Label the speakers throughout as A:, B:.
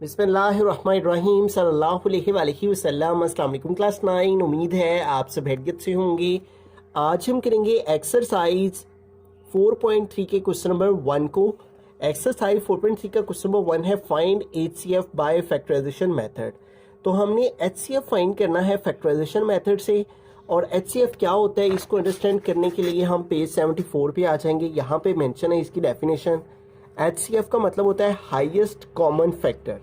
A: बिस्मिल्लाहिर्रहमानिर्रहीम सल्लल्लाहु अलैहि वसल्लम। अस्सलाम वालेकुम क्लास 9। उम्मीद है आप सब खैरियत से होंगे। आज हम करेंगे एक्सरसाइज 4.3 के क्वेश्चन नंबर 1 को। एक्सरसाइज 4.3 का क्वेश्चन नंबर 1 है find HCF by factorization method. तो हमने HCF फाइंड करना है फैक्टराइजेशन मेथड से। और HCF क्या होता है इसको अंडरस्टैंड करने के लिए हम पेज 74 पे आ जाएंगे। यहाँ पे मेंशन है इसकी डेफिनेशन। HCF का मतलब होता है highest common factor.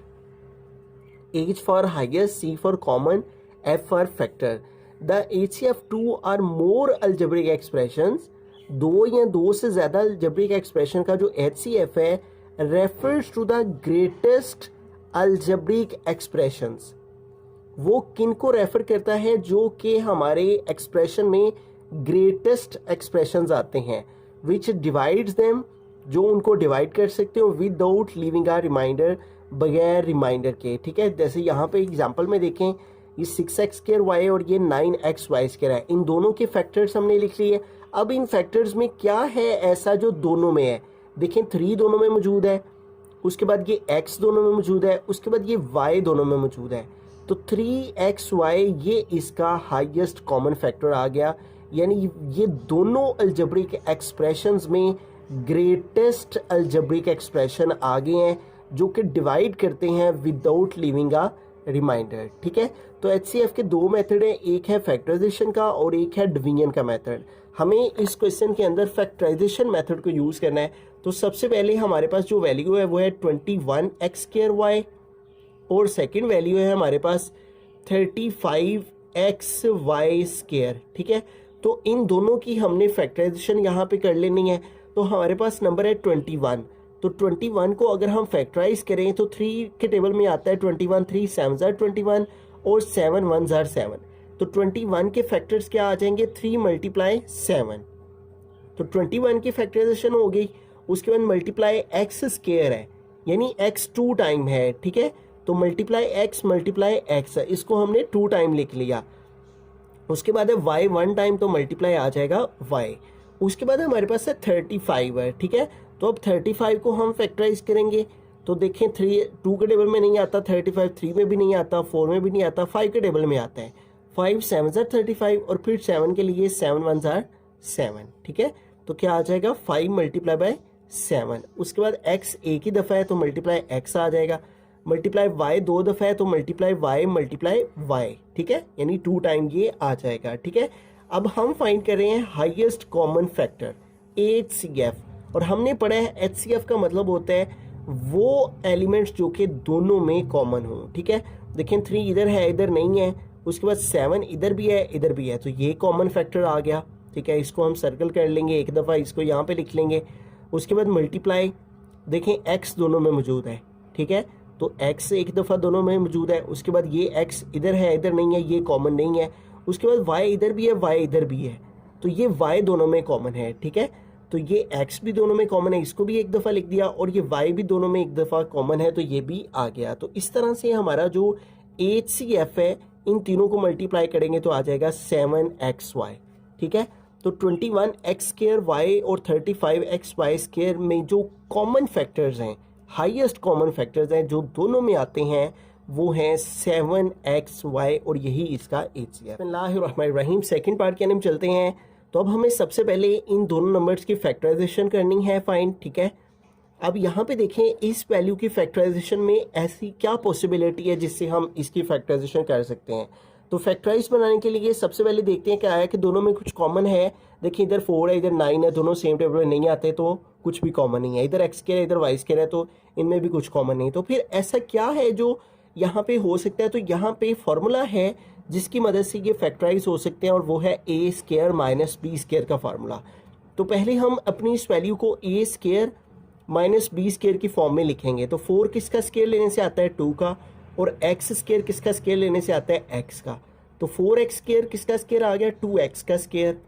A: H for highest, C for common, F for factor. The HCF2 are more algebraic expressions. दो या दो से ज़्यादा algebraic expression का जो HCF है refers to the greatest algebraic expressions. वो किन को रेफर करता है जो कि हमारे एक्सप्रेशन में ग्रेटेस्ट एक्सप्रेशंस आते हैं, विच डिवाइड्स देम, जो उनको डिवाइड कर सकते हो विदाउट लीविंग अ रिमाइंडर, बगैर रिमाइंडर के। ठीक है, जैसे यहाँ पे एग्जांपल में देखें ये 6x² और ये 9xy² है। इन दोनों के फैक्टर्स हमने लिख लिए। अब इन फैक्टर्स में क्या है ऐसा जो दोनों में है। देखें 3 दोनों में मौजूद है, उसके बाद ये x दोनों में मौजूद है, उसके बाद ये y दोनों में मौजूद है। तो 3xy ये इसका हाईएस्ट कॉमन फैक्टर आ गया, यानी ये दोनों अलजेब्रिक एक्सप्रेशंस में ग्रेटेस्ट अलजेब्रिक एक्सप्रेशन आ गए हैं जो कि डिवाइड करते हैं विदाउट लीविंग अ रिमाइंडर। ठीक है, तो HCF के दो मेथड हैं, एक है फैक्टराइजेशन का और एक है डिवीजन का मेथड। हमें इस क्वेश्चन के अंदर फैक्टराइजेशन मेथड को यूज़ करना है। तो सबसे पहले हमारे पास जो वैल्यू है वो है 21x² और सेकेंड वैल्यू है हमारे पास 35xy²। ठीक है, तो इन दोनों की हमने फैक्टराइजेशन यहाँ पे कर लेनी है। तो हमारे पास नंबर है 21। तो 21 को अगर हम फैक्टराइज करें तो 3 के टेबल में आता है 21, 3 7 are 21 और 7 1 are 7। तो 21 के फैक्टर्स क्या आ जाएंगे, 3 × 7। तो 21 की फैक्टराइजेशन हो गई। उसके बाद मल्टीप्लाई x² है, यानी x 2 टाइम है। ठीक है, तो मल्टीप्लाई x, इसको हमने 2 टाइम लिख लिया। उसके बाद है y 1 टाइम, तो मल्टीप्लाई आ जाएगा y। उसके बाद हमारे पास है 35 है। ठीक है, तो अब 35 को हम फैक्टराइज करेंगे। तो देखें 2 के टेबल में नहीं आता 35, 3 में भी नहीं आता, 4 में भी नहीं आता, 5 के टेबल में आता है। 5 7 are 35 और फिर 7 के लिए 7 1 are 7। ठीक है, तो क्या आ जाएगा 5 × 7। उसके बाद x एक ही दफ़ा है तो मल्टीप्लाई x आ जाएगा, मल्टीप्लाई y 2 दफ़ा है तो मल्टीप्लाई y। ठीक है, यानी 2 टाइम ये आ जाएगा। ठीक है, अब हम फाइंड कर रहे हैं हाईएस्ट कॉमन फैक्टर HCF। और हमने पढ़ा है HCF का मतलब होता है वो एलिमेंट्स जो कि दोनों में कॉमन हो। ठीक है, देखें 3 इधर है इधर नहीं है, उसके बाद 7 इधर भी है इधर भी है, तो ये कॉमन फैक्टर आ गया। ठीक है, इसको हम सर्कल कर लेंगे एक दफ़ा, इसको यहाँ पे लिख लेंगे। उसके बाद मल्टीप्लाई, देखें x दोनों में मौजूद है। ठीक है, तो x एक दफ़ा दोनों में मौजूद है। उसके बाद ये x इधर है इधर नहीं है, ये कॉमन नहीं है। उसके बाद y इधर भी है y इधर भी है, तो ये y दोनों में कॉमन है। ठीक है, तो ये x भी दोनों में कॉमन है, इसको भी एक दफ़ा लिख दिया, और ये y भी दोनों में एक दफ़ा कॉमन है, तो ये भी आ गया। तो इस तरह से हमारा जो HCF है इन तीनों को मल्टीप्लाई करेंगे तो आ जाएगा 7xy। ठीक है, तो 21x² और 35xy² में जो कॉमन फैक्टर्स हैं, हाईएस्ट कॉमन फैक्टर्स हैं जो दोनों में आते हैं, वो हैं 7xy और यही इसका HCF। बिस्मिल्लाहिर्रहमानिर्रहीम। सेकंड पार्ट के अंदर हम चलते हैं। तो अब हमें सबसे पहले इन दोनों नंबर्स की फैक्टराइजेशन करनी है फाइंड। ठीक है, अब यहाँ पे देखें इस वैल्यू की फैक्टराइजेशन में ऐसी क्या पॉसिबिलिटी है जिससे हम इसकी फैक्टराइजेशन कर सकते हैं। तो फैक्टराइज बनाने के लिए सबसे पहले देखते हैं क्या है कि दोनों में कुछ कॉमन है। देखिए इधर 4 है इधर 9 है, दोनों सेम टेबल में नहीं आते तो कुछ भी कॉमन नहीं है। इधर x² है इधर y² है, तो इनमें भी कुछ कॉमन नहीं। तो फिर ऐसा क्या है जो यहाँ पे हो सकता है। तो यहाँ पे फॉर्मूला है जिसकी मदद से ये फैक्टराइज हो सकते हैं, और वो है a² - b² का फार्मूला। तो पहले हम अपनी इस वैल्यू को a² - b² की फॉर्म में लिखेंगे। तो 4 किसका स्क्वायर लेने से आता है 2 का, और x² किसका स्क्वायर लेने से आता है x का। तो 4x² किसका स्क्वायर आ गया 2x का स्क्वायर,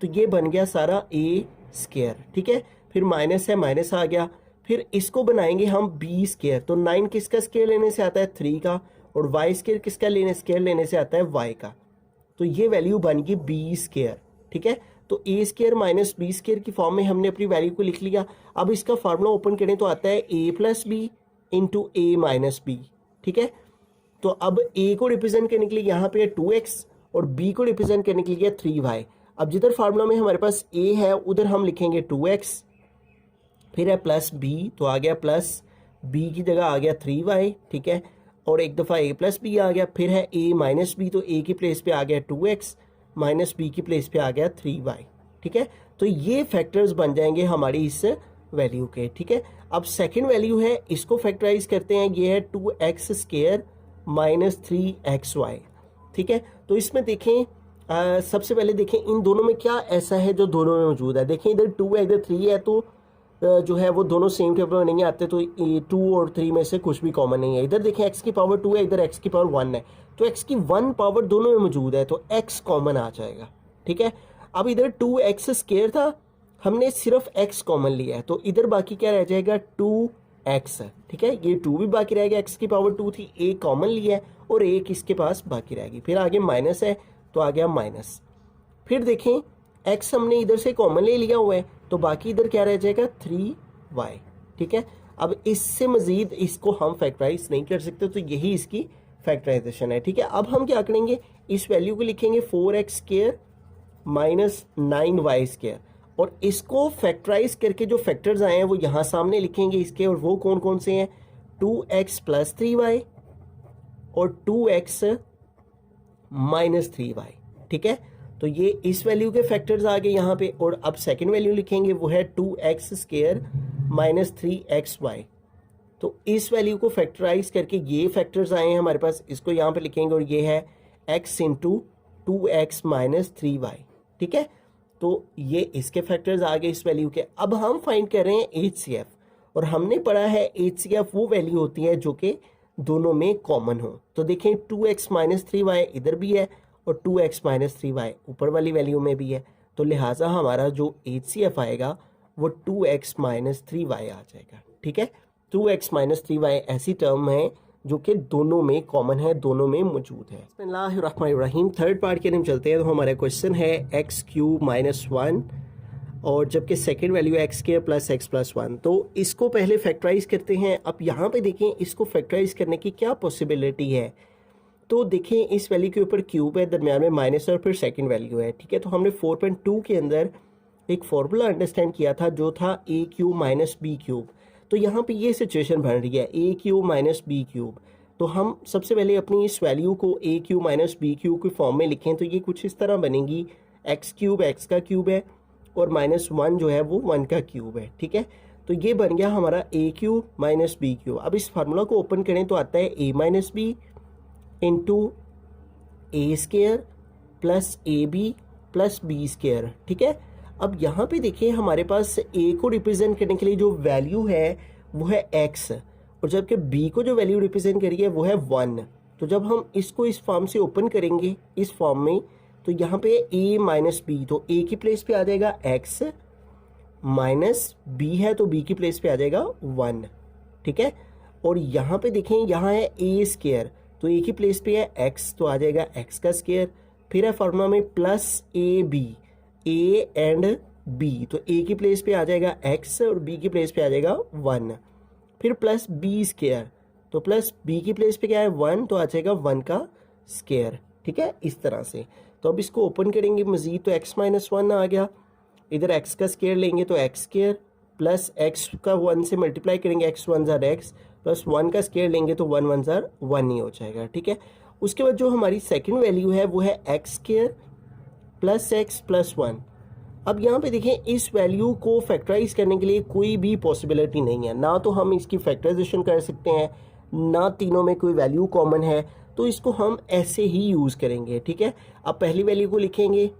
A: तो ये बन गया सारा a²। ठीक है, फिर माइनस है माइनस आ गया। फिर इसको बनाएंगे हम b²। तो 9 किसका स्क्वायर लेने से आता है 3 का, और y² किसका स्क्वायर लेने से आता है y का। तो ये वैल्यू बन गई b²। ठीक है, तो a² - b² की फॉर्म में हमने अपनी वैल्यू को लिख लिया। अब इसका फार्मूला ओपन करें तो आता है a + b × a - b। ठीक है। तो अब a को रिप्रेजेंट करने के लिए यहाँ पे है 2x और b को रिप्रेजेंट करने के लिए 3y। अब जिधर फार्मूला में हमारे पास a है उधर हम लिखेंगे 2x, फिर है प्लस b, तो आ गया प्लस b की जगह आ गया 3y, ठीक है। और एक दफ़ा a प्लस बी आ गया, फिर है a माइनस बी, तो a की प्लेस पे आ गया 2x माइनस b की प्लेस पे आ गया 3y, ठीक है। तो ये फैक्टर्स बन जाएंगे हमारी इस वैल्यू के, ठीक है। अब सेकंड वैल्यू है, इसको फैक्टराइज करते हैं, ये है 2x स्क्वायर माइनस 3xy, ठीक है। तो इसमें देखें सबसे पहले देखें इन दोनों में क्या ऐसा है जो दोनों में मौजूद है। देखें इधर 2 है इधर 3 है, तो जो है वो दोनों सेम टेबल में नहीं आते, तो 2 और 3 में से कुछ भी कॉमन नहीं है। इधर देखें x की पावर 2 है, इधर x की पावर 1 है, तो x की 1 पावर दोनों में मौजूद है, तो x कॉमन आ जाएगा, ठीक है। अब इधर 2x स्क्वायर था, हमने सिर्फ x कॉमन लिया है, तो इधर बाकी क्या रह जाएगा 2x, ठीक है। ये 2 भी बाकी रहेगा, x की पावर 2 थी, a कॉमन लिया है और एक इसके पास बाकी रहेगी। फिर आगे माइनस है तो आ गया माइनस। फिर देखें x हमने इधर से कॉमन ले लिया हुआ है, तो बाकी इधर क्या रह जाएगा 3y, ठीक है। अब इससे मजीद इसको हम फैक्टराइज नहीं कर सकते, तो यही इसकी फैक्टराइजेशन है, ठीक है। अब हम क्या करेंगे, इस वैल्यू को लिखेंगे 4x square minus 9y square, और इसको फैक्टराइज करके जो फैक्टर्स आए हैं वो यहाँ सामने लिखेंगे इसके, और वो कौन कौन से हैं 2x प्लस 3y और 2x माइनस 3y, ठीक है। तो ये इस वैल्यू के फैक्टर्स आ गए यहाँ पे, और अब सेकंड वैल्यू लिखेंगे वो है 2x स्क्वायर माइनस 3xy। तो इस वैल्यू को फैक्टराइज करके ये फैक्टर्स आए हैं हमारे पास, इसको यहाँ पे लिखेंगे, और ये है x into 2x minus 3y, ठीक है। तो ये इसके फैक्टर्स आ गए इस वैल्यू के। अब हम फाइंड कर रहे हैं HCF, और हमने पढ़ा है HCF वो वैल्यू होती है जो कि दोनों में कॉमन हो। तो देखें 2x माइनस 3y इधर भी है और 2x माइनस 3y ऊपर वाली वैल्यू में भी है, तो लिहाजा हमारा जो HCF आएगा वो 2x माइनस 3y आ जाएगा, ठीक है। 2x माइनस 3y ऐसी टर्म है जो कि दोनों में कॉमन है, दोनों में मौजूद है। बिस्मिल्लाहिर्रहमानिर्रहीम। थर्ड पार्ट के हम चलते हैं, तो हमारा क्वेश्चन है एक्स क्यूब माइनस 1, और जबकि सेकेंड वैल्यू है x square plus x plus 1। तो इसको पहले फैक्टराइज करते हैं। अब यहाँ पे देखें इसको फैक्टराइज करने की क्या पॉसिबिलिटी है, तो देखें इस वैल्यू के ऊपर क्यूब है, दरम्यान में माइनस और फिर सेकंड वैल्यू है, ठीक है। तो हमने 4.2 के अंदर एक फॉर्मूला अंडरस्टैंड किया था जो था a cube minus B cube. तो यहाँ पे ये सिचुएशन बन रही है a cube minus B cube. तो हम सबसे पहले अपनी इस वैल्यू को a cube minus B cube के फॉर्म में लिखें, तो ये कुछ इस तरह बनेगी, एक्स क्यूब एक्स का क्यूब है और माइनस 1 जो है वो 1 का क्यूब है, ठीक है। तो ये बन गया हमारा a cube minus B cube. अब इस फार्मूला को ओपन करें तो आता है a minus B into A square plus A B plus B square, ठीक है। अब यहाँ पे देखिए हमारे पास a को रिप्रेजेंट करने के लिए जो वैल्यू है वो है x, और जबकि b को जो वैल्यू रिप्रेजेंट करी है वो है 1। तो जब हम इसको इस फॉर्म से ओपन करेंगे इस फॉर्म में, तो यहाँ पे a माइनस बी, तो a की प्लेस पे आ जाएगा x माइनस b है तो b की प्लेस पे आ जाएगा 1, ठीक है। और यहाँ पे देखें यहाँ है a स्क्वायर, तो a की प्लेस पे है x, तो आ जाएगा x का स्क्वायर। फिर है फार्मूला में plus A B, a and b, तो a की प्लेस पे आ जाएगा x और b की प्लेस पे आ जाएगा 1। फिर प्लस b स्क्वायर, तो प्लस b की प्लेस पे क्या है 1, तो आ जाएगा 1 का स्क्वायर, ठीक है, इस तरह से। तो अब इसको ओपन करेंगे मजीद, तो x माइनस 1 आ गया, इधर x का स्क्वायर लेंगे तो x स्क्वायर प्लस x का 1 से मल्टीप्लाई करेंगे, x 1 ज़ार x प्लस 1 का स्क्वायर लेंगे तो 1 1 ज़ार 1 ही हो जाएगा, ठीक है। उसके बाद जो हमारी सेकंड वैल्यू है वो है x square plus x plus 1। अब यहाँ पे देखें इस वैल्यू को फैक्टराइज करने के लिए कोई भी पॉसिबिलिटी नहीं है, ना तो हम इसकी फैक्टराइजेशन कर सकते हैं, ना तीनों में कोई वैल्यू कॉमन है, तो इसको हम ऐसे ही यूज़ करेंगे, ठीक है। अब पहली वैल्यू को लिखेंगे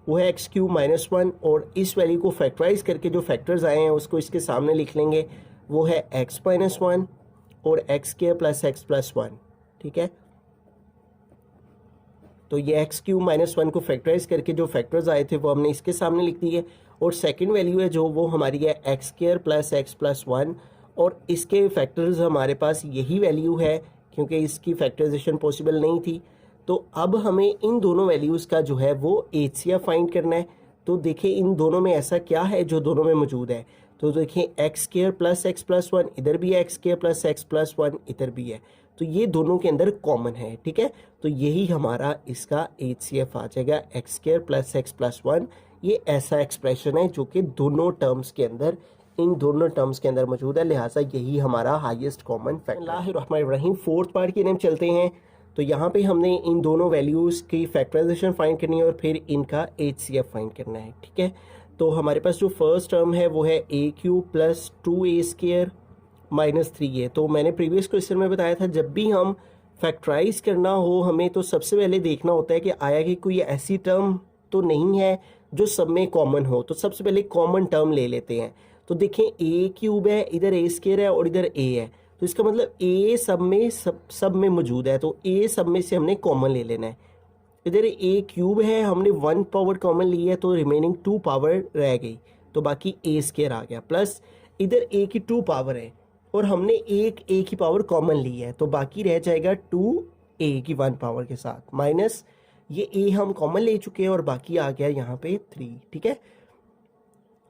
A: वो है एक्स क्यूब माइनस 1, और इस वैल्यू को फैक्टराइज करके जो फैक्टर्स आए हैं उसको इसके सामने लिख लेंगे, वो है एक्स माइनस 1 और x square plus x plus 1, ठीक है। तो ये एक्स क्यूब माइनस 1 को फैक्टराइज करके जो फैक्टर्स आए थे वो हमने इसके सामने लिख दिए, और सेकंड वैल्यू है जो वो हमारी है x square plus x plus 1, और इसके फैक्टर्स हमारे पास यही वैल्यू है क्योंकि इसकी फैक्टराइजेशन पॉसिबल नहीं थी। तो अब हमें इन दोनों वैल्यूज़ का जो है वो HCF फाइंड करना है। तो देखें इन दोनों में ऐसा क्या है जो दोनों में मौजूद है, तो देखें x square plus x plus 1 इधर भी है, x square plus x plus 1 इधर भी है, तो ये दोनों के अंदर कॉमन है, ठीक है। तो यही हमारा इसका HCF आ जाएगा, x square plus x plus 1। ये ऐसा एक्सप्रेशन है जो कि दोनों टर्म्स के अंदर, इन दोनों टर्म्स के अंदर मौजूद है, लिहाजा यही हमारा हाईएस्ट कॉमन फैक्टर है। फोर्थ पार्ट की हम चलते हैं। तो यहाँ पे हमने इन दोनों वैल्यूज़ की फैक्टराइजेशन फाइंड करनी है और फिर इनका HCF फाइंड करना है, ठीक है। तो हमारे पास जो फर्स्ट टर्म है वो है a³ plus 2a² minus 3a। तो मैंने प्रीवियस क्वेश्चन में बताया था जब भी हम फैक्टराइज करना हो हमें तो सबसे पहले देखना होता है कि आया कि कोई ऐसी टर्म तो नहीं है जो सब में कॉमन हो। तो सबसे पहले कॉमन टर्म ले लेते हैं। तो देखें a³ है, इधर a² है और इधर a है, तो इसका मतलब a सब में मौजूद है, तो a सब में से हमने कॉमन ले लेना है। इधर a³ है, हमने 1 पावर कॉमन ली है तो रिमेनिंग 2 पावर रह गई, तो बाकी a² आ गया, प्लस इधर a की 2 पावर है और हमने एक a की पावर कॉमन ली है, तो बाकी रह जाएगा 2a की 1 पावर के साथ, माइनस ये a हम कॉमन ले चुके हैं और बाकी आ गया यहाँ पे 3, ठीक है।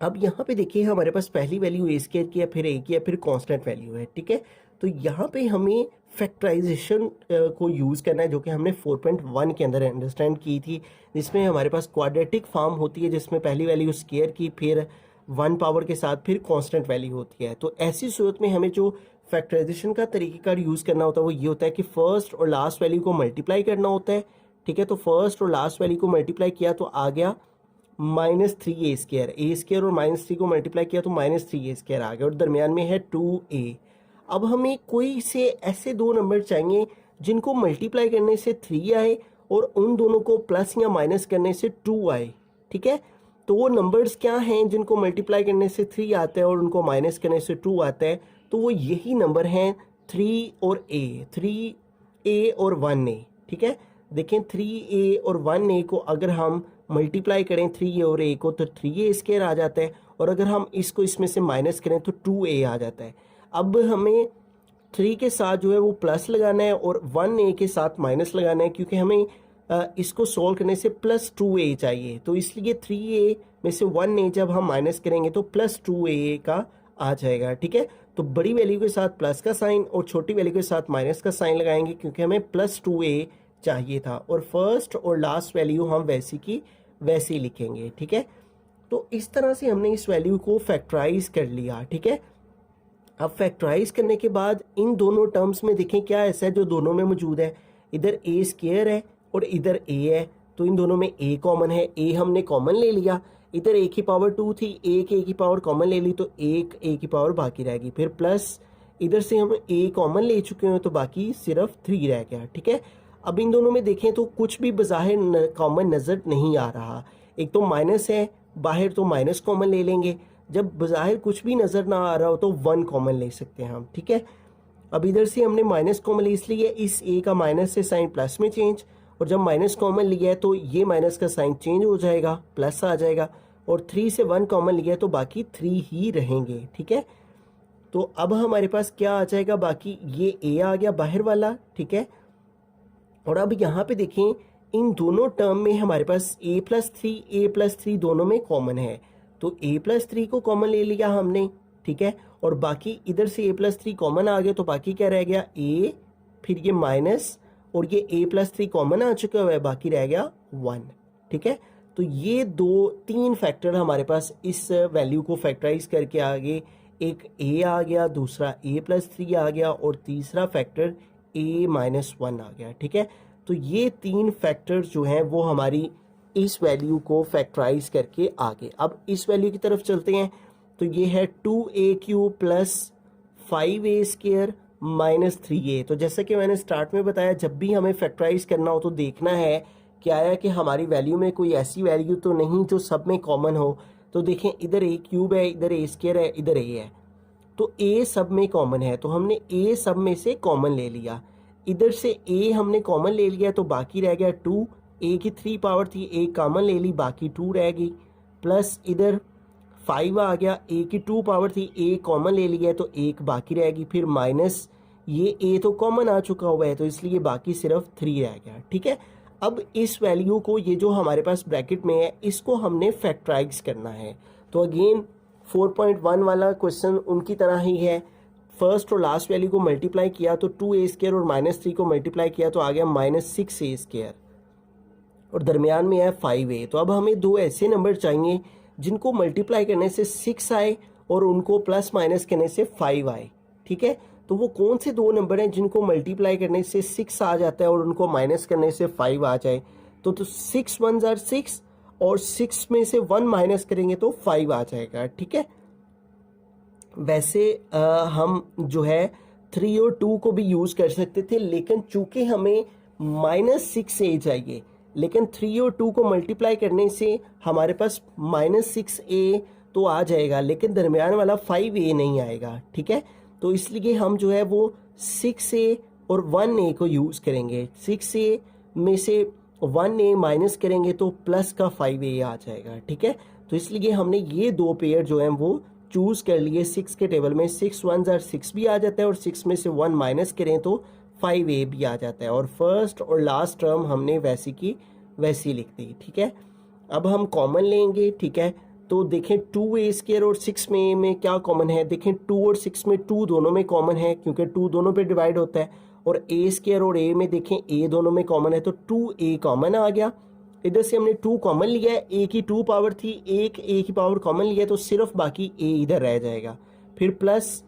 A: अब यहाँ पे देखिए हमारे पास पहली वैल्यू a² की है, फिर a की है, फिर कांस्टेंट वैल्यू है, ठीक है। तो यहाँ पे हमें फैक्टराइजेशन को यूज़ करना है जो कि हमने 4.1 के अंदर अंडरस्टैंड की थी, जिसमें हमारे पास क्वाड्रेटिक फॉर्म होती है जिसमें पहली वैल्यू स्क्वायर की, फिर 1 पावर के साथ फिर कांस्टेंट वैल्यू होती है। तो ऐसी सूरत में हमें जो फैक्टराइजेशन का तरीक़ेकार यूज़ करना होता है वो ये होता है कि फ़र्स्ट और लास्ट वैल्यू को मल्टीप्लाई करना होता है, ठीक है। तो फर्स्ट और लास्ट वैल्यू को मल्टीप्लाई किया तो आ गया -3a², a² और -3 को मल्टीप्लाई किया तो -3a² आ गया और दरमियान में है 2a। अब हमें कोई से ऐसे दो नंबर चाहिए जिनको मल्टीप्लाई करने से 3 आए और उन दोनों को प्लस या माइनस करने से 2 आए, ठीक है। तो वो नंबर्स क्या हैं जिनको मल्टीप्लाई करने से 3 आता है और उनको माइनस करने से 2 आता है? तो वो यही नंबर हैं 3 और a और 1a, ठीक है। देखें 3a और 1a को अगर हम मल्टीप्लाई करें 3a और a को तो 3a² आ जाता है, और अगर हम इसको इसमें से माइनस करें तो 2a आ जाता है। अब हमें 3 के साथ जो है वो प्लस लगाना है और 1a के साथ माइनस लगाना है, क्योंकि हमें इसको सोल्व करने से प्लस 2a चाहिए। तो इसलिए 3a में से 1a जब हम माइनस करेंगे तो प्लस 2a का आ जाएगा, ठीक है। तो बड़ी वैल्यू के साथ प्लस का साइन और छोटी वैल्यू के साथ माइनस का साइन लगाएंगे क्योंकि हमें प्लस 2a चाहिए था, और फर्स्ट और लास्ट वैल्यू हम वैसी की वैसे ही लिखेंगे, ठीक है। तो इस तरह से हमने इस वैल्यू को फैक्टराइज कर लिया, ठीक है। अब फैक्टराइज करने के बाद इन दोनों टर्म्स में देखें क्या ऐसा है जो दोनों में मौजूद है, इधर a² है और इधर a है, तो इन दोनों में a कॉमन है, a हमने कॉमन ले लिया, इधर a की पावर 2 थी, एक a की पावर कॉमन ले ली तो एक a की पावर बाकी रहेगी, फिर प्लस इधर से हम a कॉमन ले चुके हैं तो बाकी सिर्फ 3 रह गया, ठीक है। अब इन दोनों में देखें तो कुछ भी बज़ाहिर कॉमन नज़र नहीं आ रहा, एक तो माइनस है बाहर तो माइनस कॉमन ले लेंगे, जब बज़ाहिर कुछ भी नज़र ना आ रहा हो तो 1 कॉमन ले सकते हैं हम, ठीक है। अब इधर से हमने माइनस कॉमन ली, इसलिए इस a का माइनस से साइन प्लस में चेंज, और जब माइनस कॉमन लिया है तो ये माइनस का साइन चेंज हो जाएगा, प्लस आ जाएगा, और 3 से 1 कॉमन लिया है तो बाकी 3 ही रहेंगे, ठीक है। तो अब हमारे पास क्या आ जाएगा, बाकी ये a आ गया बाहर वाला, ठीक है। और अब यहाँ पे देखें इन दोनों टर्म में हमारे पास a+3 दोनों में कॉमन है, तो a+3 को कॉमन ले लिया हमने, ठीक है। और बाकी इधर से a+3 कॉमन आ गया तो बाकी क्या रह गया a, फिर ये माइनस और ये a+3 कॉमन आ चुका हुआ है, बाकी रह गया 1, ठीक है। तो ये 3 फैक्टर हमारे पास इस वैल्यू को फैक्टराइज करके आगे, एक a आ गया, दूसरा a+3 आ गया और तीसरा फैक्टर a-1 आ गया, ठीक है। तो ये 3 फैक्टर जो हैं वो हमारी इस वैल्यू को फैक्टराइज करके आगे, अब इस वैल्यू की तरफ चलते हैं। तो ये है 2a³ plus 5a² minus 3a। तो जैसा कि मैंने स्टार्ट में बताया जब भी हमें फैक्टराइज करना हो तो देखना है कि आया कि हमारी वैल्यू में कोई ऐसी वैल्यू तो नहीं जो सब में कॉमन हो। तो देखें इधर a³ है, इधर a² है, इधर a है, तो a सब में कॉमन है, तो हमने a सब में से कॉमन ले लिया, इधर से a हमने कॉमन ले लिया तो बाकी रह गया 2, a की 3 पावर थी, a कॉमन ले ली, बाकी 2 रह गई, प्लस इधर 5 आ गया, a की 2 पावर थी, a कॉमन ले लिया तो 1 बाकी रहेगी, फिर माइनस ये a तो कॉमन आ चुका हुआ है तो इसलिए बाकी सिर्फ 3 रह गया, ठीक है। अब इस वैल्यू को, ये जो हमारे पास ब्रैकेट में है, इसको हमने फैक्टराइज करना है। तो अगेन 4.1 वाला क्वेश्चन उनकी तरह ही है, फर्स्ट और लास्ट वैल्यू को मल्टीप्लाई किया तो 2a² और -3 को मल्टीप्लाई किया तो आ गया -6a², और दरमियान में है 5a। तो अब हमें दो ऐसे नंबर चाहिए जिनको मल्टीप्लाई करने से 6 आए और उनको प्लस माइनस करने से 5 आए। ठीक है, तो वो कौन से दो नंबर हैं जिनको मल्टीप्लाई करने से 6 आ जाता है और उनको माइनस करने से 5 आ जाए? तो 6 1 जार 6 और 6 में से 1 माइनस करेंगे तो 5 आ जाएगा। ठीक है, वैसे हम जो है 3 और 2 को भी यूज़ कर सकते थे, लेकिन चूंकि हमें -6a चाहिए, लेकिन 3 और 2 को मल्टीप्लाई करने से हमारे पास -6a तो आ जाएगा, लेकिन दरमियान वाला 5a नहीं आएगा। ठीक है, तो इसलिए हम जो है वो 6a और 1a को यूज़ करेंगे। 6a में से 1a माइनस करेंगे तो प्लस का 5a आ जाएगा। ठीक है, तो इसलिए हमने ये दो पेयर जो हैं वो चूज़ कर लिए 6 के टेबल में। 6 1 जार 6 भी आ जाता है और 6 में से 1 माइनस करें तो 5a भी आ जाता है, और फर्स्ट और लास्ट टर्म हमने वैसी की वैसी लिख दी। ठीक है, अब हम कॉमन लेंगे। ठीक है, तो देखें 2a² और 6 में क्या कॉमन है? देखें 2 और 6 में 2 दोनों में कॉमन है क्योंकि 2 दोनों पे डिवाइड होता है, और a² और a में देखें a दोनों में कॉमन है तो 2a कॉमन आ गया। इधर से हमने 2 कॉमन लिया है, a की 2 पावर थी, एक a की पावर कॉमन लिया तो सिर्फ बाकी a इधर रह जाएगा। फिर प्लस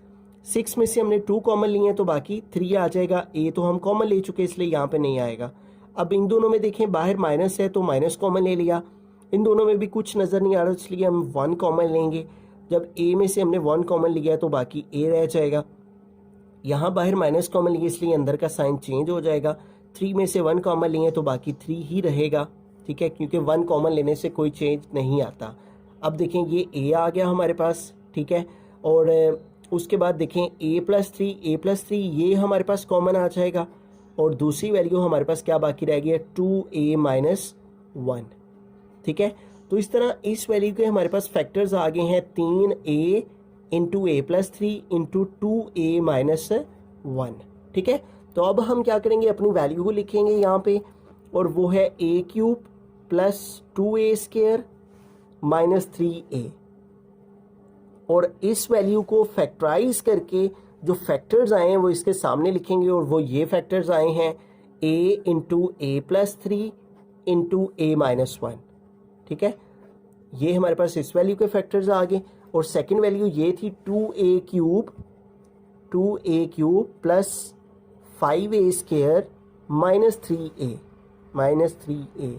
A: 6 में से हमने 2 कॉमन लिए हैं तो बाकी 3 आ जाएगा। a तो हम कॉमन ले चुके इसलिए यहाँ पे नहीं आएगा। अब इन दोनों में देखें बाहर माइनस है तो माइनस कॉमन ले लिया, इन दोनों में भी कुछ नज़र नहीं आ रहा इसलिए हम 1 कॉमन लेंगे। जब a में से हमने 1 कॉमन लिया तो बाकी a रह जाएगा। यहाँ बाहर माइनस कॉमन लिए इसलिए अंदर का साइन चेंज हो जाएगा। 3 में से 1 कॉमन लिए तो बाकी 3 ही रहेगा। ठीक है, क्योंकि 1 कॉमन लेने से कोई चेंज नहीं आता। अब देखें ये a आ गया हमारे पास। ठीक है, और उसके बाद देखें a+3 ये हमारे पास कॉमन आ जाएगा, और दूसरी वैल्यू हमारे पास क्या बाकी रह गई है? 2a - 1। ठीक है, तो इस तरह इस वैल्यू के हमारे पास फैक्टर्स आ गए हैं 3a × a+3 × 2a - 1। ठीक है, तो अब हम क्या करेंगे? अपनी वैल्यू को लिखेंगे यहाँ पे, और वो है a³ + 2a² - 3a, और इस वैल्यू को फैक्टराइज करके जो फैक्टर्स आए हैं वो इसके सामने लिखेंगे, और वो ये फैक्टर्स आए हैं a × a+3 × a - 1। ठीक है, ये हमारे पास इस वैल्यू के फैक्टर्स आ गए, और सेकंड वैल्यू ये थी 2a³ + 5a² - 3a।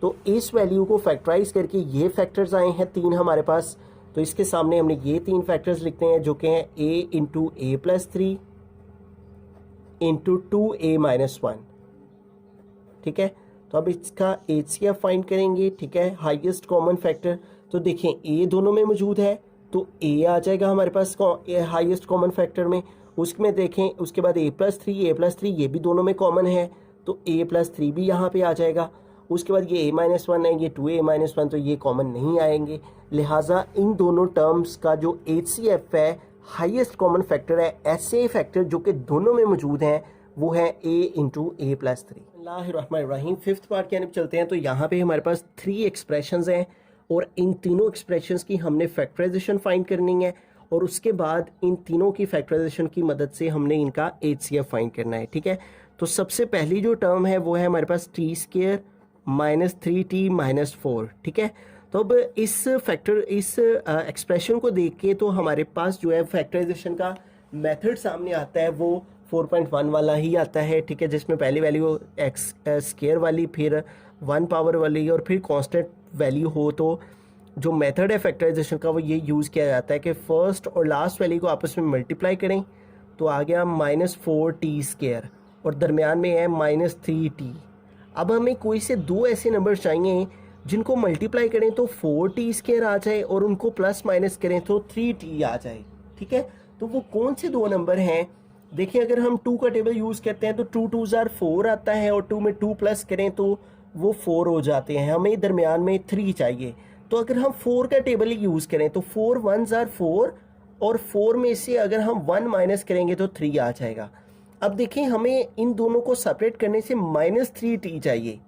A: तो इस वैल्यू को फैक्टराइज करके ये फैक्टर्स आए हैं 3 हमारे पास, तो इसके सामने हमने ये 3 फैक्टर्स लिखते हैं जो कि हैं a × a+3 × 2a - 1। ठीक है, तो अब इसका HCF फाइंड करेंगे। ठीक है, हाईएस्ट कॉमन फैक्टर, तो देखें a दोनों में मौजूद है तो a आ जाएगा हमारे पास हाईएस्ट कॉमन फैक्टर में। उसमें देखें उसके बाद a+3 ये भी दोनों में कॉमन है तो a+3 भी यहाँ पे आ जाएगा। उसके बाद ये a - 1 है, ये 2a - 1, तो ये कॉमन नहीं आएंगे, लिहाजा इन दोनों टर्म्स का जो HCF है हाईएस्ट कॉमन फैक्टर है, ऐसे फैक्टर जो कि दोनों में मौजूद हैं वो है a × a+3। बिस्मिल्लाहिर्रहमानिर्रहीम, फिफ्थ पार्ट की तरफ चलते हैं। तो यहाँ पे हमारे पास 3 एक्सप्रेशंस हैं, और इन तीनों एक्सप्रेशंस की हमने फैक्टराइजेशन फाइंड करनी है, और उसके बाद इन तीनों की फैक्टराइजेशन की मदद से हमने इनका HCF फाइंड करना है। ठीक है, तो सबसे पहली जो टर्म है वो है हमारे पास t² - 3t - 4। ठीक है, तो अब इस एक्सप्रेशन को देख के तो हमारे पास जो है फैक्टराइजेशन का मेथड सामने आता है वो 4.1 वाला ही आता है। ठीक है, जिसमें पहली वैल्यू x² वाली, फिर 1 पावर वाली, और फिर कांस्टेंट वैल्यू हो। तो जो मेथड है फैक्टराइजेशन का वो ये यूज़ किया जाता है कि फर्स्ट और लास्ट वैल्यू को आपस में मल्टीप्लाई करें तो आ गया -4t², और दरमियान में है -3t। अब हमें कोई से दो ऐसे नंबर चाहिए जिनको मल्टीप्लाई करें तो 4t² आ जाए और उनको प्लस माइनस करें तो 3t आ जाए। ठीक है, तो वो कौन से दो नंबर हैं? देखिए, अगर हम 2 का टेबल यूज़ करते हैं तो 2 2 जार 4 आता है, और 2 में 2 प्लस करें तो वो 4 हो जाते हैं। हमें दरमियान में 3 चाहिए, तो अगर हम 4 का टेबल ही यूज़ करें तो 4 1 जार 4, और 4 में से अगर हम 1 माइनस करेंगे तो 3 आ जाएगा। अब देखिए, हमें इन दोनों को सेपरेट करने से -3t चाहिए,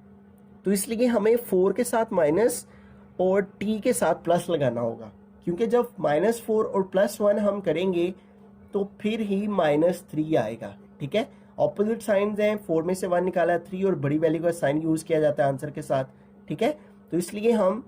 A: तो इसलिए हमें 4 के साथ माइनस और t के साथ प्लस लगाना होगा, क्योंकि जब -4 और +1 हम करेंगे तो फिर ही -3 आएगा, ठीक है। ऑपोजिट साइंस हैं, 4 में से 1 निकाला 3 और बड़ी वैल्यू का साइन यूज किया जाता है आंसर के साथ, ठीक है। तो इसलिए हम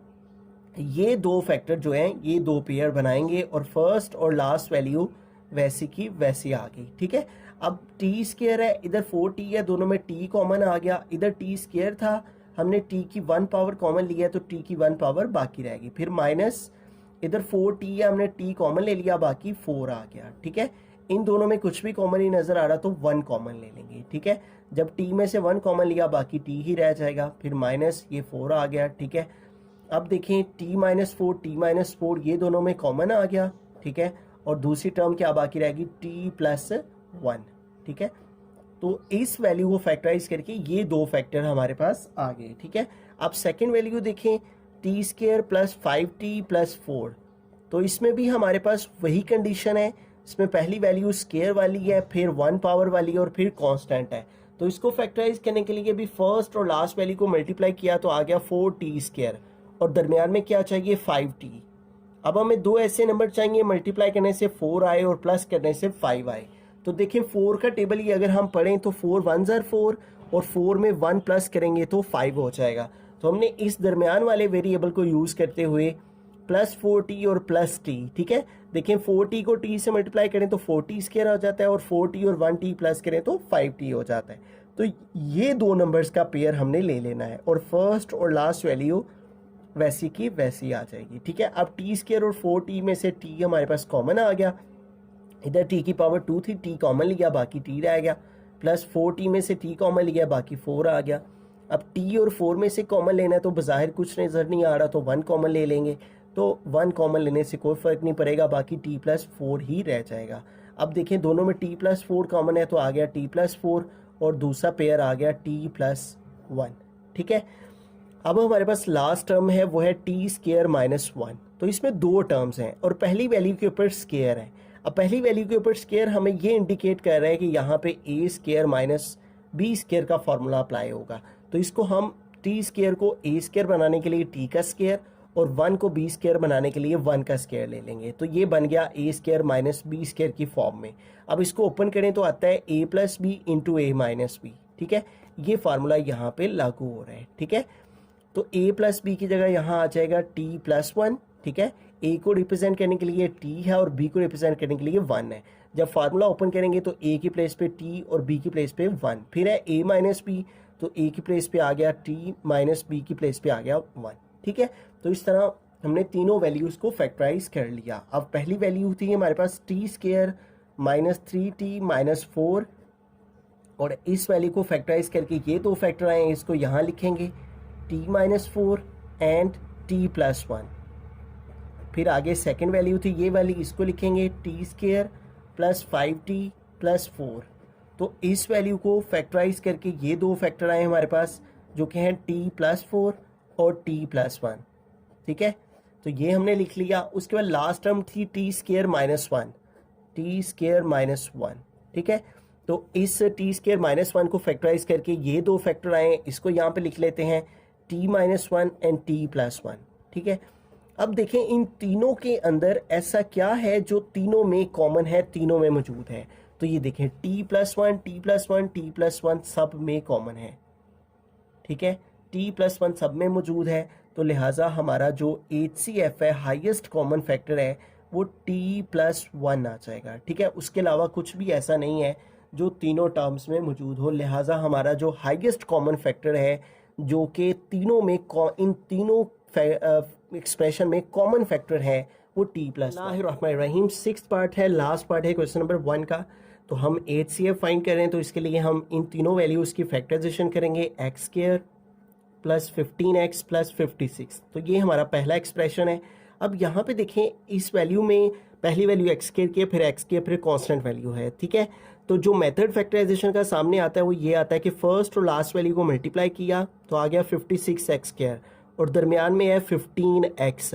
A: ये दो फैक्टर जो हैं ये दो पेयर बनाएंगे और फर्स्ट और लास्ट वैल्यू वैसी की वैसी आ गई, ठीक है। अब टी स्क्वायर है, इधर 4t है, दोनों में t कॉमन आ गया, इधर t स्क्वायर था, हमने t की 1 पावर कॉमन लिया तो t की 1 पावर बाकी रहेगी, फिर माइनस इधर 4t है, हमने t कॉमन ले लिया, बाकी 4 आ गया, ठीक है। इन दोनों में कुछ भी कॉमन ही नजर आ रहा तो 1 कॉमन ले लेंगे, ठीक है। जब t में से 1 कॉमन लिया बाकी t ही रह जाएगा, फिर माइनस ये 4 आ गया, ठीक है। अब देखें t-4 ये दोनों में कॉमन आ गया, ठीक है। और दूसरी टर्म क्या बाकी रहेगी t+1, ठीक है। तो इस वैल्यू को फैक्टराइज करके ये दो फैक्टर हमारे पास आ गए, ठीक है। अब सेकंड वैल्यू देखें t² + 5t + 4, तो इसमें भी हमारे पास वही कंडीशन है, इसमें पहली वैल्यू स्केयर वाली है, फिर 1 पावर वाली है और फिर कांस्टेंट है। तो इसको फैक्टराइज करने के लिए भी फर्स्ट और लास्ट वैल्यू को मल्टीप्लाई किया तो आ गया 4t² और दरमियान में क्या चाहिए 5t। अब हमें दो ऐसे नंबर चाहिए मल्टीप्लाई करने से 4 आए और प्लस करने से 5 आए। तो देखिए 4 का टेबल ही अगर हम पढ़ें तो 4 1 ज़र 4 और 4 में 1 प्लस करेंगे तो 5 हो जाएगा। तो हमने इस दरमियान वाले वेरिएबल को यूज़ करते हुए +4t और +t, ठीक है। देखें 4t को t से मल्टीप्लाई करें तो 4t² हो जाता है और 4t और 1t प्लस करें तो 5t हो जाता है। तो ये दो नंबर्स का पेयर हमने ले लेना है और फर्स्ट और लास्ट वैल्यू वैसी की वैसी आ जाएगी, ठीक है। अब t² और 4t में से t हमारे पास कॉमन आ गया, इधर t की पावर 2 थी, t कॉमन लिया बाकी t रह गया, प्लस 4t में से t कॉमन लिया बाकी 4 आ गया। अब t और 4 में से कॉमन लेना है तो बाहर कुछ नज़र नहीं आ रहा तो 1 कॉमन ले लेंगे, तो 1 कॉमन लेने से कोई फ़र्क नहीं पड़ेगा, बाकी t+4 ही रह जाएगा। अब देखें दोनों में t+4 कॉमन है तो आ गया t+4 और दूसरा पेयर आ गया t+1, ठीक है। अब हमारे पास लास्ट टर्म है वो है t² - 1, तो इसमें दो टर्म्स हैं और पहली वैल्यू के ऊपर स्क्वायर है। अब पहली वैल्यू के ऊपर स्क्वायर हमें ये इंडिकेट कर रहा है कि यहाँ पे a² - b² का फॉर्मूला अप्लाई होगा। तो इसको हम t² को a² बनाने के लिए t का स्क्वायर और 1 को b² बनाने के लिए 1 का स्क्वायर ले लेंगे, तो ये बन गया a² - b² की फॉर्म में। अब इसको ओपन करें तो आता है a + b × a - b, ठीक है। ये फार्मूला यहाँ पे लागू हो रहा है, ठीक है। तो a + b की जगह यहाँ आ जाएगा t+1, ठीक है। a को रिप्रेजेंट करने के लिए t है और b को रिप्रेजेंट करने के लिए 1 है। जब फार्मूला ओपन करेंगे तो a की प्लेस पे t और b की प्लेस पे 1, फिर है a - b, तो a की प्लेस पे आ गया t - b की प्लेस पे आ गया 1, ठीक है। तो इस तरह हमने तीनों वैल्यूज़ को फैक्टराइज कर लिया। अब पहली वैल्यू थी हमारे पास t² - 3t - 4 और इस वैल्यू को फैक्टराइज करके ये दो फैक्टर आए हैं, इसको यहाँ लिखेंगे t-4 एंड t+1। फिर आगे सेकंड वैल्यू थी ये वाली, इसको लिखेंगे t² + 5t + 4। तो इस वैल्यू को फैक्टराइज करके ये दो फैक्टर आए हमारे पास जो कि हैं t+4 और t+1, ठीक है। तो ये हमने लिख लिया। उसके बाद लास्ट टर्म थी t² - 1, ठीक है। तो इस t² - 1 को फैक्टराइज करके ये दो फैक्टर आए, इसको यहाँ पे लिख लेते हैं t-1 एंड t+1, ठीक है। अब देखें इन तीनों के अंदर ऐसा क्या है जो तीनों में कॉमन है, तीनों में मौजूद है। तो ये देखें t+1 t+1 t+1 सब में कॉमन है, ठीक है। t+1 सब में मौजूद है, तो लिहाजा हमारा जो HCF है हाईएस्ट कॉमन फैक्टर है वो t+1 आ जाएगा, ठीक है। उसके अलावा कुछ भी ऐसा नहीं है जो तीनों टर्म्स में मौजूद हो। लिहाजा हमारा जो हाईएस्ट कॉमन फैक्टर है जो कि तीनों में इन तीनों एक्सप्रेशन में कॉमन फैक्टर है वो t+1। 6th पार्ट है, लास्ट पार्ट है क्वेश्चन नंबर 1 का। तो हम HCF फाइंड कर रहे हैं, तो इसके लिए हम इन तीनों वैल्यूज़ की फैक्टराइजेशन करेंगे, x² + 15x + 56। तो ये हमारा पहला एक्सप्रेशन है। अब यहाँ पे देखें इस वैल्यू में पहली वैल्यू x² की है, फिर x² फिर कांस्टेंट वैल्यू है, ठीक है। तो जो मेथड फैक्टराइजेशन का सामने आता है वो ये आता है कि फर्स्ट और लास्ट वैल्यू को मल्टीप्लाई किया तो आ गया 56x² और दरमियान में है 15x।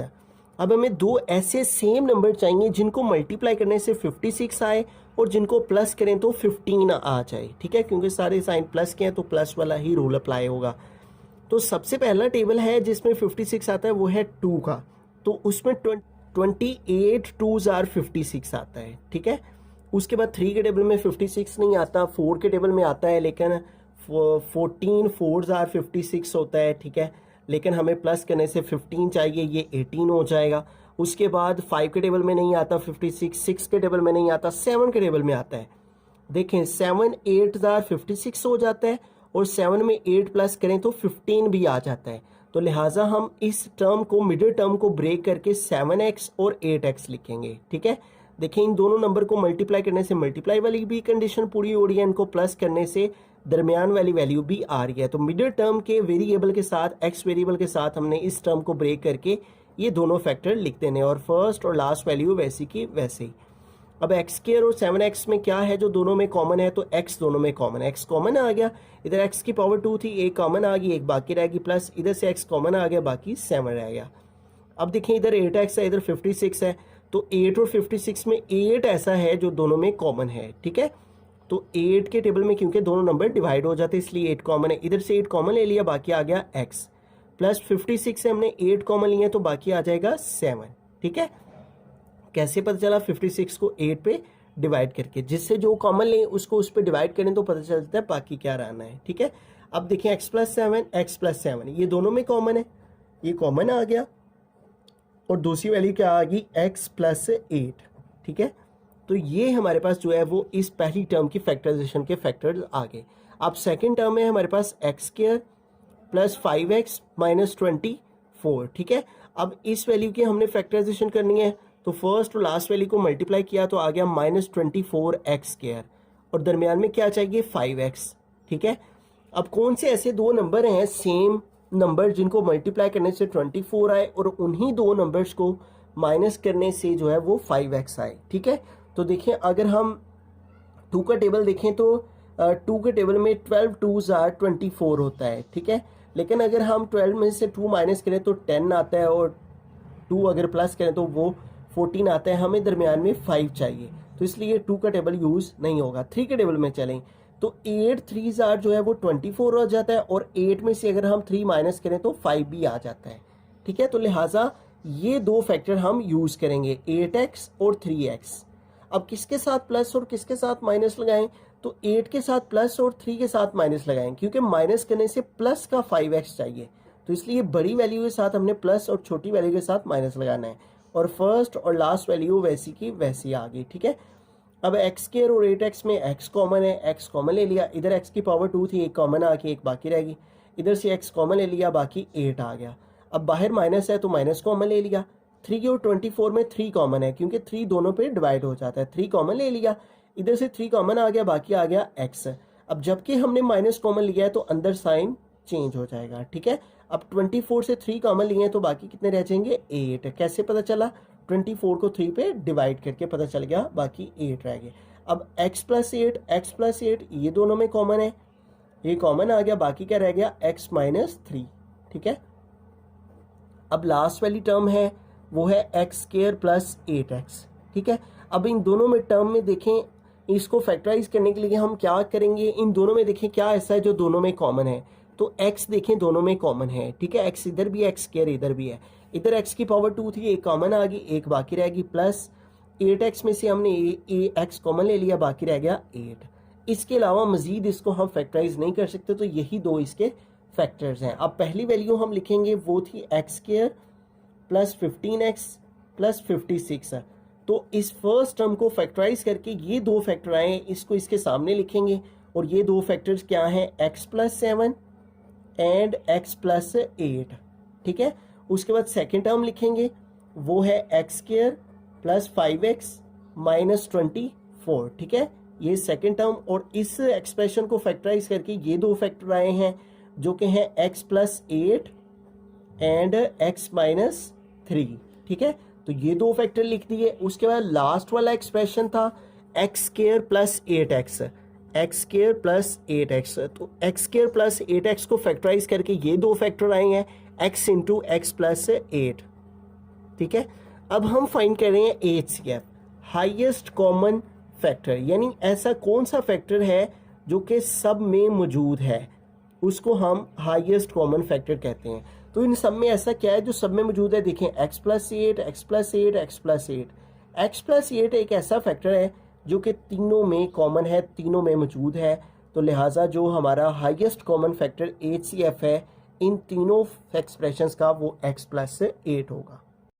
A: अब हमें दो ऐसे सेम नंबर चाहिए जिनको मल्टीप्लाई करने से 56 आए और जिनको प्लस करें तो 15 आ जाए, ठीक है। क्योंकि सारे साइन प्लस के हैं तो प्लस वाला ही रूल अप्लाई होगा। तो सबसे पहला टेबल है जिसमें 56 आता है वो है 2 का, तो उसमें 28 2s are 56 आता है, ठीक है। उसके बाद 3 के टेबल में 56 नहीं आता, 4 के टेबल में आता है, लेकिन 14 4s आर 56 होता है, ठीक है, लेकिन हमें प्लस करने से 15 चाहिए, ये 18 हो जाएगा। उसके बाद 5 के टेबल में नहीं आता 56, 6 के टेबल में नहीं आता, 7 के टेबल में आता है। देखें 7 8s आर 56 हो जाता है, और 7 में 8 प्लस करें तो 15 भी आ जाता है। तो लिहाजा हम इस टर्म को, मिडिल टर्म को ब्रेक करके 7x और 8x लिखेंगे, ठीक है। देखिए इन दोनों नंबर को मल्टीप्लाई करने से मल्टीप्लाई वाली भी कंडीशन पूरी हो रही है, इनको प्लस करने से दरमियान वाली वैल्यू भी आ रही है। तो मिडिल टर्म के वेरिएबल के साथ, x वेरिएबल के साथ हमने इस टर्म को ब्रेक करके ये दोनों फैक्टर लिख देने, और फर्स्ट और लास्ट वैल्यू वैसी की वैसे ही। अब एक्स स्क्वायर और 7x में क्या है जो दोनों में कॉमन है, तो x दोनों में कॉमन है, x कॉमन आ गया, इधर x की पावर 2 थी, एक कॉमन आ गई, एक बाकी रह गई, प्लस इधर से x कॉमन आ गया, बाकी 7 रह गया। अब देखें इधर 8x है, इधर 56 है, तो 8 और 56 में 8 ऐसा है जो दोनों में कॉमन है, ठीक है। तो 8 के टेबल में क्योंकि दोनों नंबर डिवाइड हो जाते इसलिए 8 कॉमन है, इधर से 8 कॉमन ले लिया, बाकी आ गया x, प्लस 56 से हमने 8 कॉमन लिया तो बाकी आ जाएगा 7, ठीक है। कैसे पता चला? 56 को 8 पे डिवाइड करके, जिससे जो कॉमन लें उसको उस पर डिवाइड करें तो पता चलता है बाकी क्या रहना है, ठीक है। अब देखिए x प्लस 7 ये दोनों में कॉमन है, ये कॉमन आ गया, और दूसरी वैल्यू क्या आ गई, x प्लस 8, ठीक है। तो ये हमारे पास जो है वो इस पहली टर्म की फैक्टराइजेशन के फैक्टर्स आ गए। अब सेकेंड टर्म में हमारे पास x square plus 5x minus 24, ठीक है। अब इस वैल्यू की हमने फैक्टराइजेशन करनी है, तो फर्स्ट और लास्ट वैल्यू को मल्टीप्लाई किया तो आ गया -24x², और दरमियान में क्या चाहिए, 5x, ठीक है। अब कौन से ऐसे दो नंबर हैं सेम नंबर जिनको मल्टीप्लाई करने से 24 आए और उन्हीं दो नंबर्स को माइनस करने से जो है वो 5x आए, ठीक है। तो देखिए अगर हम 2 का टेबल देखें तो 2 के टेबल में 12 2s आर 24 होता है, ठीक है। लेकिन अगर हम 12 में से 2 माइनस करें तो 10 आता है, और 2 अगर प्लस करें तो वो 14 आता है। हमें दरमियान में 5 चाहिए, तो इसलिए 2 का टेबल यूज़ नहीं होगा। 3 के टेबल में चलें तो 8 3s आर जो है वो 24 हो जाता है, और 8 में से अगर हम 3 माइनस करें तो 5 भी आ जाता है, ठीक है। तो लिहाजा ये दो फैक्टर हम यूज़ करेंगे, 8x और 3x। अब किसके साथ प्लस और किसके साथ माइनस लगाएं, तो 8 के साथ प्लस और 3 के साथ माइनस लगाएं, क्योंकि माइनस करने से प्लस का 5x चाहिए, तो इसलिए बड़ी वैल्यू के साथ हमने प्लस और छोटी वैल्यू के साथ माइनस लगाना है, और फर्स्ट और लास्ट वैल्यू वैसी की वैसी आ गई, ठीक है। अब एक्स स्क्वायर और 8x में x कॉमन है, x कॉमन ले लिया, इधर x की पावर 2 थी, एक कॉमन आ गई, एक बाकी रहेगी, इधर से x कॉमन ले लिया, बाकी 8 आ गया। अब बाहर माइनस है तो माइनस कॉमन ले लिया, 3 और 24 में 3 कॉमन है क्योंकि 3 दोनों पे डिवाइड हो जाता है, 3 कॉमन ले लिया, इधर से 3 कॉमन आ गया, बाकी आ गया x। अब जबकि हमने माइनस कॉमन लिया है तो अंदर साइन चेंज हो जाएगा, ठीक है। अब 24 से 3 कॉमन लिए हैं तो बाकी कितने रह जाएंगे, 8। कैसे पता चला, 24 को 3 पे डिवाइड करके पता चल गया, बाकी 8 रह गए। अब x प्लस 8 ये दोनों में कॉमन है, ये कॉमन आ गया, बाकी क्या रह गया, x माइनस 3, ठीक है। अब लास्ट वाली टर्म है वो है एक्स स्क्वायर प्लस 8x, ठीक है। अब इन दोनों में टर्म में देखें, इसको फैक्टराइज करने के लिए हम क्या करेंगे, इन दोनों में देखें क्या ऐसा है जो दोनों में कॉमन है, तो x देखें दोनों में कॉमन है, ठीक है। x इधर भी है, एक्स स्क्वायर इधर भी है, इधर x की पावर 2 थी, एक कॉमन आ गई, एक बाकी रहेगी, प्लस 8x में से हमने x कॉमन ले लिया, बाकी रह गया 8। इसके अलावा मजीद इसको हम फैक्टराइज नहीं कर सकते, तो यही दो इसके फैक्टर्स हैं। अब पहली वैल्यू हम लिखेंगे वो थी x square plus 15x plus 56 है, तो इस फर्स्ट टर्म को फैक्टराइज करके ये दो फैक्टर आए, इसको इसके सामने लिखेंगे, और ये दो फैक्टर्स क्या हैं, x plus 7 and x plus 8, ठीक है। उसके बाद सेकेंड टर्म लिखेंगे वो है x square plus 5x minus 24, ठीक है, ये सेकेंड टर्म। और इस एक्सप्रेशन को फैक्टराइज करके ये दो फैक्टर आए हैं जो कि हैं x plus 8 and x minus 3, ठीक है। तो ये दो फैक्टर लिख दिए। उसके बाद लास्ट वाला एक्सप्रेशन था x square plus 8x, x square plus 8x, तो एक्स स्क्वायर प्लस 8x को फैक्टराइज करके ये दो फैक्टर आए हैं x इंटू एक्स प्लस 8, ठीक है। अब हम फाइंड कर रहे हैं HCF, हाईएस्ट कॉमन फैक्टर, यानी ऐसा कौन सा फैक्टर है जो कि सब में मौजूद है, उसको हम हाईएस्ट कॉमन फैक्टर कहते हैं। तो इन सब में ऐसा क्या है जो सब में मौजूद है, देखें x plus 8, x plus 8, x plus 8। x plus 8 एक ऐसा फैक्टर है जो कि तीनों में कॉमन है, तीनों में मौजूद है। तो लिहाजा जो हमारा हाईएस्ट कॉमन फैक्टर HCF है इन तीनों एक्सप्रेशंस का वो x + 8 होगा।